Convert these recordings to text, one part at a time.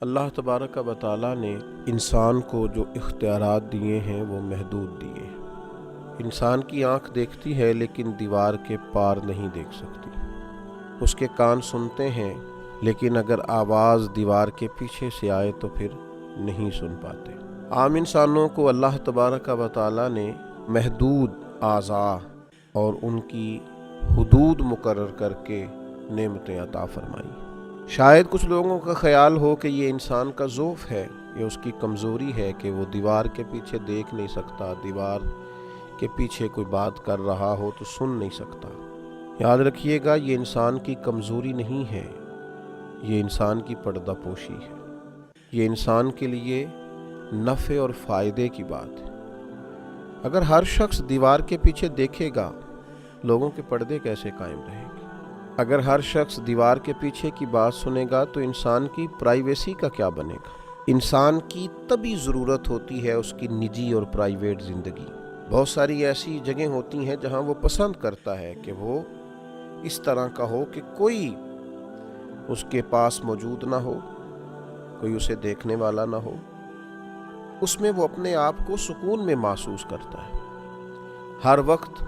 اللہ تبارک و تعالیٰ نے انسان کو جو اختیارات دیے ہیں وہ محدود دیے ہیں۔ انسان کی آنکھ دیکھتی ہے لیکن دیوار کے پار نہیں دیکھ سکتی، اس کے کان سنتے ہیں لیکن اگر آواز دیوار کے پیچھے سے آئے تو پھر نہیں سن پاتے۔ عام انسانوں کو اللہ تبارک و تعالیٰ نے محدود اعضاء اور ان کی حدود مقرر کر کے نعمتیں عطا فرمائی۔ شاید کچھ لوگوں کا خیال ہو کہ یہ انسان کا ضعف ہے، یہ اس کی کمزوری ہے کہ وہ دیوار کے پیچھے دیکھ نہیں سکتا، دیوار کے پیچھے کوئی بات کر رہا ہو تو سن نہیں سکتا۔ یاد رکھیے گا، یہ انسان کی کمزوری نہیں ہے، یہ انسان کی پردہ پوشی ہے، یہ انسان کے لیے نفع اور فائدے کی بات ہے۔ اگر ہر شخص دیوار کے پیچھے دیکھے گا، لوگوں کے پردے کیسے قائم رہیں گے؟ اگر ہر شخص دیوار کے پیچھے کی بات سنے گا تو انسان کی پرائیویسی کا کیا بنے گا؟ انسان کی طبی ضرورت ہوتی ہے اس کی نجی اور پرائیویٹ زندگی۔ بہت ساری ایسی جگہیں ہوتی ہیں جہاں وہ پسند کرتا ہے کہ وہ اس طرح کا ہو کہ کوئی اس کے پاس موجود نہ ہو، کوئی اسے دیکھنے والا نہ ہو۔ اس میں وہ اپنے آپ کو سکون میں محسوس کرتا ہے۔ ہر وقت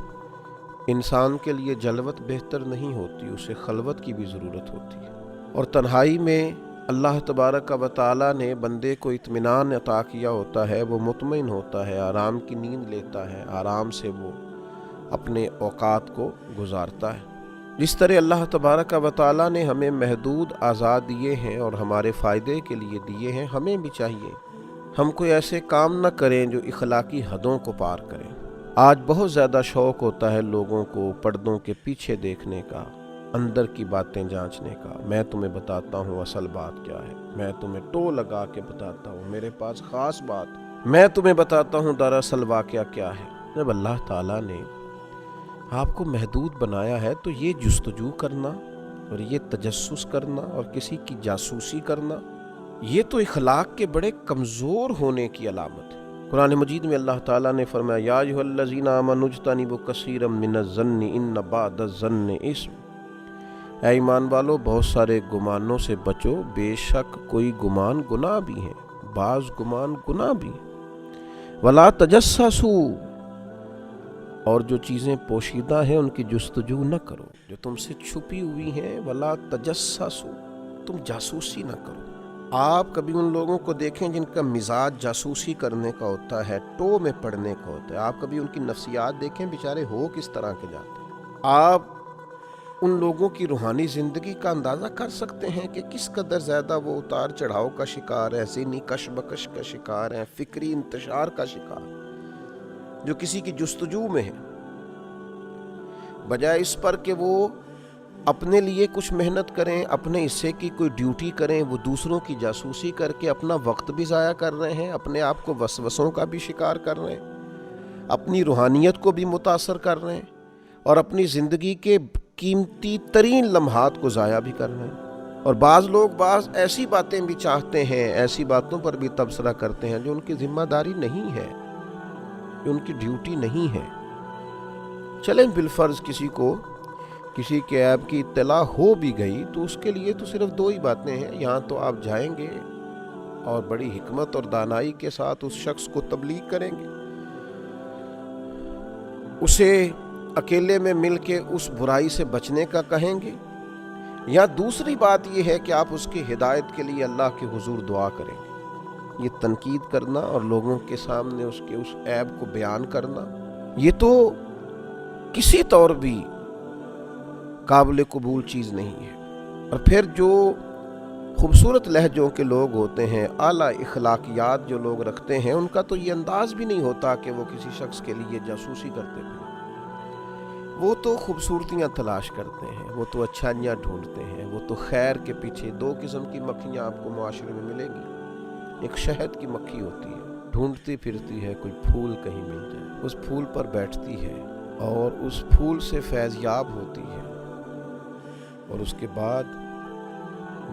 انسان کے لیے جلوت بہتر نہیں ہوتی، اسے خلوت کی بھی ضرورت ہوتی ہے، اور تنہائی میں اللہ تبارک و تعالیٰ نے بندے کو اطمینان عطا کیا ہوتا ہے، وہ مطمئن ہوتا ہے، آرام کی نیند لیتا ہے، آرام سے وہ اپنے اوقات کو گزارتا ہے۔ جس طرح اللہ تبارک و تعالیٰ نے ہمیں محدود اعضاء دیے ہیں اور ہمارے فائدے کے لیے دیے ہیں، ہمیں بھی چاہیے ہم کوئی ایسے کام نہ کریں جو اخلاقی حدوں کو پار کریں۔ آج بہت زیادہ شوق ہوتا ہے لوگوں کو پردوں کے پیچھے دیکھنے کا، اندر کی باتیں جانچنے کا۔ میں تمہیں بتاتا ہوں اصل بات کیا ہے، میں تمہیں ٹو لگا کے بتاتا ہوں میرے پاس خاص بات، میں تمہیں بتاتا ہوں دراصل واقعہ کیا ہے۔ جب اللہ تعالیٰ نے آپ کو محدود بنایا ہے تو یہ جستجو کرنا اور یہ تجسس کرنا اور کسی کی جاسوسی کرنا، یہ تو اخلاق کے بڑے کمزور ہونے کی علامت ہے۔ قرآن مجید میں اللہ تعالیٰ نے فرمایا، یا ایھا الذین آمنوا اجتنبوا کثیرا من الظن ان بعض الظن اثم۔ اے ایمان والو، بہت سارے گمانوں سے بچو، بے شک کوئی گمان گناہ بھی ہیں، بعض گمان گناہ بھی ہیں۔ ولا تجسسوا، اور جو چیزیں پوشیدہ ہیں ان کی جستجو نہ کرو، جو تم سے چھپی ہوئی ہیں۔ ولا تجسسوا، تم جاسوسی نہ کرو۔ آپ کبھی ان لوگوں کو دیکھیں جن کا مزاج جاسوسی کرنے کا ہوتا ہے، ٹو میں پڑنے کا ہوتا ہے۔ آپ کبھی ان کی نفسیات دیکھیں، بیچارے ہو کس طرح کے جاتے ہیں۔ آپ ان لوگوں کی روحانی زندگی کا اندازہ کر سکتے ہیں کہ کس قدر زیادہ وہ اتار چڑھاؤ کا شکار ہے، ذہنی کشمکش کا شکار ہے، فکری انتشار کا شکار، جو کسی کی جستجو میں ہے۔ بجائے اس پر کہ وہ اپنے لیے کچھ محنت کریں، اپنے حصے کی کوئی ڈیوٹی کریں، وہ دوسروں کی جاسوسی کر کے اپنا وقت بھی ضائع کر رہے ہیں، اپنے آپ کو وسوسوں کا بھی شکار کر رہے ہیں، اپنی روحانیت کو بھی متاثر کر رہے ہیں، اور اپنی زندگی کے قیمتی ترین لمحات کو ضائع بھی کر رہے ہیں۔ اور بعض لوگ ایسی باتیں بھی چاہتے ہیں، ایسی باتوں پر بھی تبصرہ کرتے ہیں جو ان کی ذمہ داری نہیں ہے، جو ان کی ڈیوٹی نہیں ہے۔ چلیں بالفرض کسی کے عیب کی اطلاع ہو بھی گئی تو اس کے لیے تو صرف دو ہی باتیں ہیں، یہاں تو آپ جائیں گے اور بڑی حکمت اور دانائی کے ساتھ اس شخص کو تبلیغ کریں گے، اسے اکیلے میں مل کے اس برائی سے بچنے کا کہیں گے، یا دوسری بات یہ ہے کہ آپ اس کی ہدایت کے لیے اللہ کے حضور دعا کریں گے۔ یہ تنقید کرنا اور لوگوں کے سامنے اس کے اس عیب کو بیان کرنا، یہ تو کسی طور بھی قابل قبول چیز نہیں ہے۔ اور پھر جو خوبصورت لہجوں کے لوگ ہوتے ہیں، اعلیٰ اخلاقیات جو لوگ رکھتے ہیں، ان کا تو یہ انداز بھی نہیں ہوتا کہ وہ کسی شخص کے لیے جاسوسی کرتے ہیں۔ وہ تو خوبصورتیاں تلاش کرتے ہیں، وہ تو اچھائیاں ڈھونڈتے ہیں، وہ تو خیر کے پیچھے۔ دو قسم کی مکھیاں آپ کو معاشرے میں ملیں گی۔ ایک شہد کی مکھی ہوتی ہے، ڈھونڈتی پھرتی ہے کوئی پھول کہیں مل جائے، اس پھول پر بیٹھتی ہے اور اس پھول سے فیض یاب ہوتی ہے، اور اس کے بعد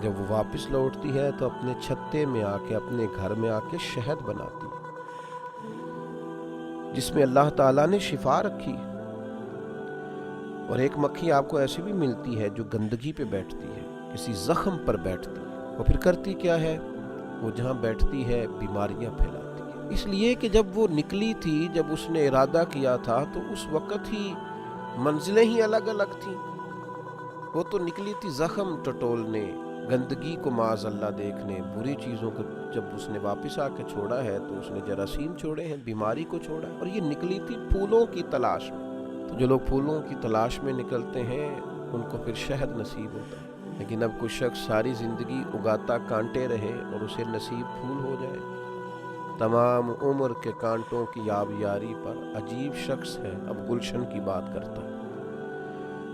جب وہ واپس لوٹتی ہے تو اپنے چھتے میں آ کے، اپنے گھر میں آ کے شہد بناتی ہے، جس میں اللہ تعالیٰ نے شفا رکھی۔ اور ایک مکھی آپ کو ایسی بھی ملتی ہے جو گندگی پہ بیٹھتی ہے، کسی زخم پر بیٹھتی ہے، وہ پھر کرتی کیا ہے؟ وہ جہاں بیٹھتی ہے بیماریاں پھیلاتی ہے، اس لیے کہ جب وہ نکلی تھی، جب اس نے ارادہ کیا تھا تو اس وقت ہی منزلیں ہی الگ الگ تھیں۔ وہ تو نکلی تھی زخم ٹٹولنے، گندگی کو معاذ اللہ دیکھنے، بری چیزوں کو جب اس نے واپس آ کے چھوڑا ہے تو اس نے جراثیم چھوڑے ہیں، بیماری کو چھوڑا ہے، اور یہ نکلی تھی پھولوں کی تلاش میں۔ تو جو لوگ پھولوں کی تلاش میں نکلتے ہیں ان کو پھر شہد نصیب ہوتا ہے، لیکن اب کوئی شخص ساری زندگی اگاتا کانٹے رہے اور اسے نصیب پھول ہو جائے، تمام عمر کے کانٹوں کی آبیاری پر عجیب شخص ہے، اب گلشن کی بات کرتا ہے۔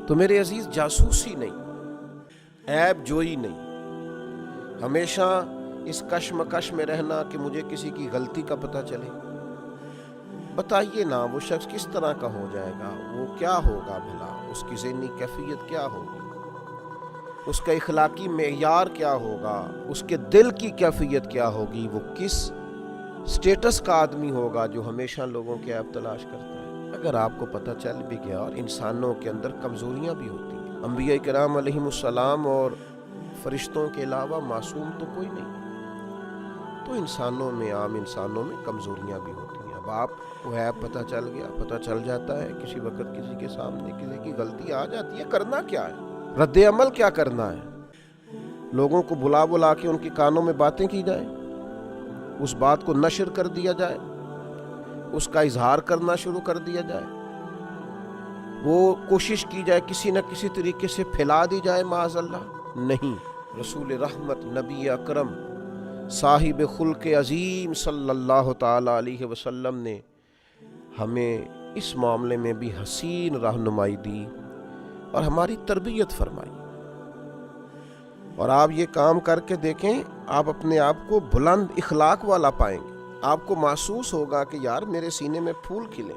تو میرے عزیز، جاسوسی نہیں، عیب جوئی نہیں، ہمیشہ اس کشمکش میں رہنا کہ مجھے کسی کی غلطی کا پتہ چلے۔ بتائیے نا وہ شخص کس طرح کا ہو جائے گا، وہ کیا ہوگا بھلا، اس کی ذہنی کیفیت کیا ہوگی، اس کا اخلاقی معیار کیا ہوگا، اس کے دل کی کیفیت کیا ہوگی، وہ کس سٹیٹس کا آدمی ہوگا جو ہمیشہ لوگوں کے عیب تلاش کرتا ہے۔ اگر آپ کو پتہ چل بھی گیا، اور انسانوں کے اندر کمزوریاں بھی ہوتی ہیں، انبیاء کرام علیہم السلام اور فرشتوں کے علاوہ معصوم تو کوئی نہیں، تو انسانوں میں، عام انسانوں میں کمزوریاں بھی ہوتی ہیں۔ اب آپ کو عیب پتہ چل گیا، پتہ چل جاتا ہے، کسی وقت کسی کے سامنے کسی کی غلطی آ جاتی ہے، کرنا کیا ہے، رد عمل کیا کرنا ہے؟ لوگوں کو بلا بلا کے ان کے کانوں میں باتیں کی جائیں، اس بات کو نشر کر دیا جائے، اس کا اظہار کرنا شروع کر دیا جائے، وہ کوشش کی جائے کسی نہ کسی طریقے سے پھیلا دی جائے معاذ اللہ؟ نہیں، رسول رحمت نبی اکرم صاحب خلق عظیم صلی اللہ تعالی علیہ وسلم نے ہمیں اس معاملے میں بھی حسین رہنمائی دی اور ہماری تربیت فرمائی۔ اور آپ یہ کام کر کے دیکھیں، آپ اپنے آپ کو بلند اخلاق والا پائیں گے، آپ کو محسوس ہوگا کہ یار میرے سینے میں پھول کھلے۔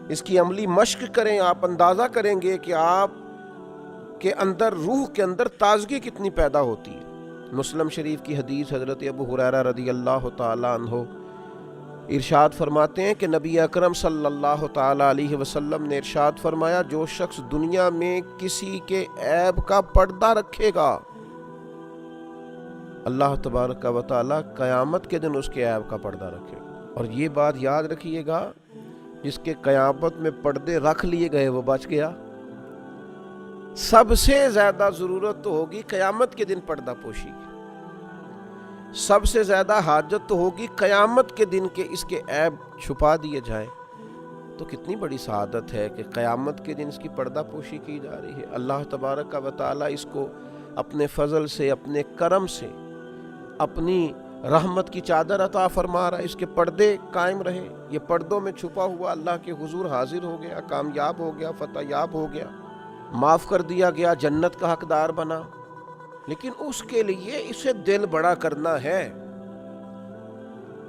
اس کی عملی مشق کریں، آپ اندازہ کریں گے کہ آپ کے اندر، روح کے اندر تازگی کتنی پیدا ہوتی ہے۔ مسلم شریف کی حدیث، حضرت ابو ہریرہ رضی اللہ تعالی عنہ ارشاد فرماتے ہیں کہ نبی اکرم صلی اللہ تعالی علیہ وسلم نے ارشاد فرمایا، جو شخص دنیا میں کسی کے عیب کا پردہ رکھے گا، اللہ تبارک و تعالی قیامت کے دن اس کے عیب کا پردہ رکھے گا۔ اور یہ بات یاد رکھیے گا، جس کے قیامت میں پردے رکھ لیے گئے وہ بچ گیا۔ سب سے زیادہ ضرورت تو ہوگی قیامت کے دن پردہ پوشی کی، سب سے زیادہ حاجت تو ہوگی قیامت کے دن کے اس کے عیب چھپا دیے جائیں۔ تو کتنی بڑی سعادت ہے کہ قیامت کے دن اس کی پردہ پوشی کی جا رہی ہے۔ اللہ تبارک و تعالی اس کو اپنے فضل سے، اپنے کرم سے، اپنی رحمت کی چادر عطا فرما رہا ہے، اس کے پردے قائم رہے، یہ پردوں میں چھپا ہوا اللہ کے حضور حاضر ہو گیا، کامیاب ہو گیا، فتح یاب ہو گیا، معاف کر دیا گیا، جنت کا حقدار بنا۔ لیکن اس کے لیے اسے دل بڑا کرنا ہے،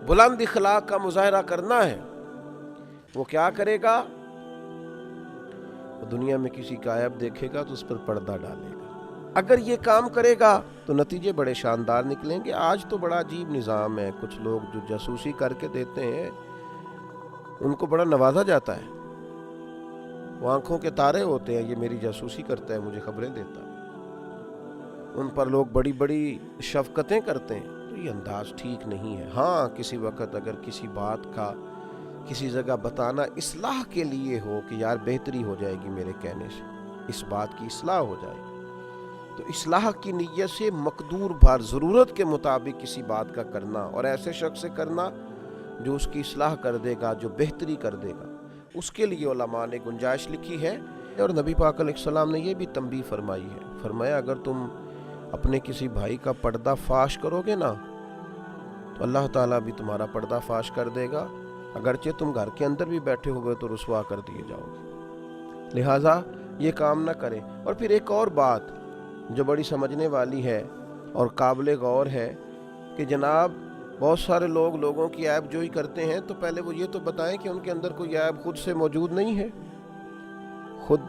بلند اخلاق کا مظاہرہ کرنا ہے۔ وہ کیا کرے گا؟ وہ دنیا میں کسی کا عیب دیکھے گا تو اس پر پردہ ڈالے گا۔ اگر یہ کام کرے گا تو نتیجے بڑے شاندار نکلیں گے۔ آج تو بڑا عجیب نظام ہے، کچھ لوگ جو جاسوسی کر کے دیتے ہیں ان کو بڑا نوازا جاتا ہے، وہ آنکھوں کے تارے ہوتے ہیں، یہ میری جاسوسی کرتا ہے، مجھے خبریں دیتا ہے، ان پر لوگ بڑی بڑی شفقتیں کرتے ہیں۔ تو یہ انداز ٹھیک نہیں ہے۔ ہاں، کسی وقت اگر کسی بات کا کسی جگہ بتانا اصلاح کے لیے ہو کہ یار بہتری ہو جائے گی میرے کہنے سے، اس بات کی اصلاح ہو جائے گی، تو اصلاح کی نیت سے مقدور بھر ضرورت کے مطابق کسی بات کا کرنا، اور ایسے شخص سے کرنا جو اس کی اصلاح کر دے گا، جو بہتری کر دے گا، اس کے لیے علماء نے گنجائش لکھی ہے۔ اور نبی پاک علیہ السلام نے یہ بھی تنبیہ فرمائی ہے، فرمایا اگر تم اپنے کسی بھائی کا پردہ فاش کرو گے نا تو اللہ تعالیٰ بھی تمہارا پردہ فاش کر دے گا، اگرچہ تم گھر کے اندر بھی بیٹھے ہوئے تو رسوا کر دیے جاؤ گے۔ لہٰذا یہ کام نہ کریں۔ اور پھر ایک اور بات جو بڑی سمجھنے والی ہے اور قابل غور ہے کہ جناب بہت سارے لوگ لوگوں کی عیب جوئی کرتے ہیں، تو پہلے وہ یہ تو بتائیں کہ ان کے اندر کوئی عیب خود سے موجود نہیں ہے، خود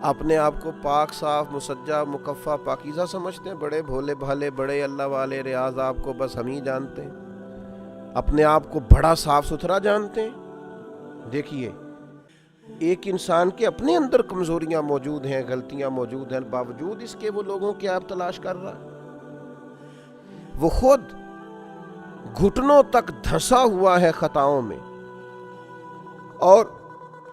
اپنے آپ کو پاک، صاف، مسجع، مکفّا، پاکیزہ سمجھتے ہیں، بڑے بھولے بھالے، بڑے اللہ والے، ریاض آپ کو بس ہم ہی جانتے ہیں، اپنے آپ کو بڑا صاف ستھرا جانتے ہیں۔ دیکھیے، ایک انسان کے اپنے اندر کمزوریاں موجود ہیں، غلطیاں موجود ہیں، باوجود اس کے وہ لوگوں کی عیب تلاش کر رہا ہے۔ وہ خود گھٹنوں تک دھنسا ہوا ہے خطاؤں میں، اور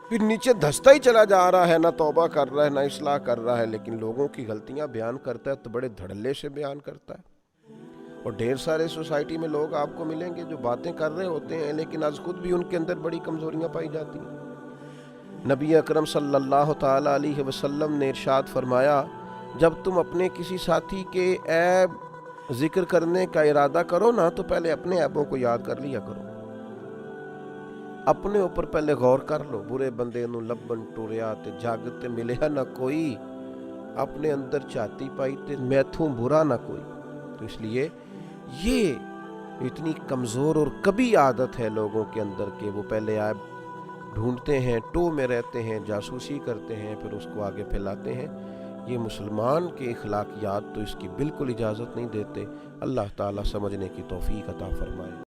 پھر نیچے دھستا ہی چلا جا رہا ہے، نہ توبہ کر رہا ہے نہ اصلاح کر رہا ہے، لیکن لوگوں کی غلطیاں بیان کرتا ہے تو بڑے دھڑلے سے بیان کرتا ہے۔ اور ڈھیر سارے سوسائٹی میں لوگ آپ کو ملیں گے جو باتیں کر رہے ہوتے ہیں لیکن از خود بھی ان کے اندر بڑی کمزوریاں پائی جاتی ہیں۔ نبی اکرم صلی اللہ تعالی علیہ وسلم نے ارشاد فرمایا، جب تم اپنے کسی ساتھی کے عیب ذکر کرنے کا ارادہ کرو نا تو پہلے اپنے عیبوں کو یاد کر لیا کرو، اپنے اوپر پہلے غور کر لو۔ برے بندے نو لبن ٹوریا تے جگ تے ملیا نہ کوئی، اپنے اندر چاتی پائی تے میتھوں برا نہ کوئی۔ تو اس لیے یہ اتنی کمزور اور کبھی عادت ہے لوگوں کے اندر کہ وہ پہلے عیب ڈھونڈتے ہیں، ٹو میں رہتے ہیں، جاسوسی کرتے ہیں، پھر اس کو آگے پھیلاتے ہیں۔ یہ مسلمان کے اخلاقیات تو اس کی بالکل اجازت نہیں دیتے۔ اللہ تعالیٰ سمجھنے کی توفیق عطا فرمائے۔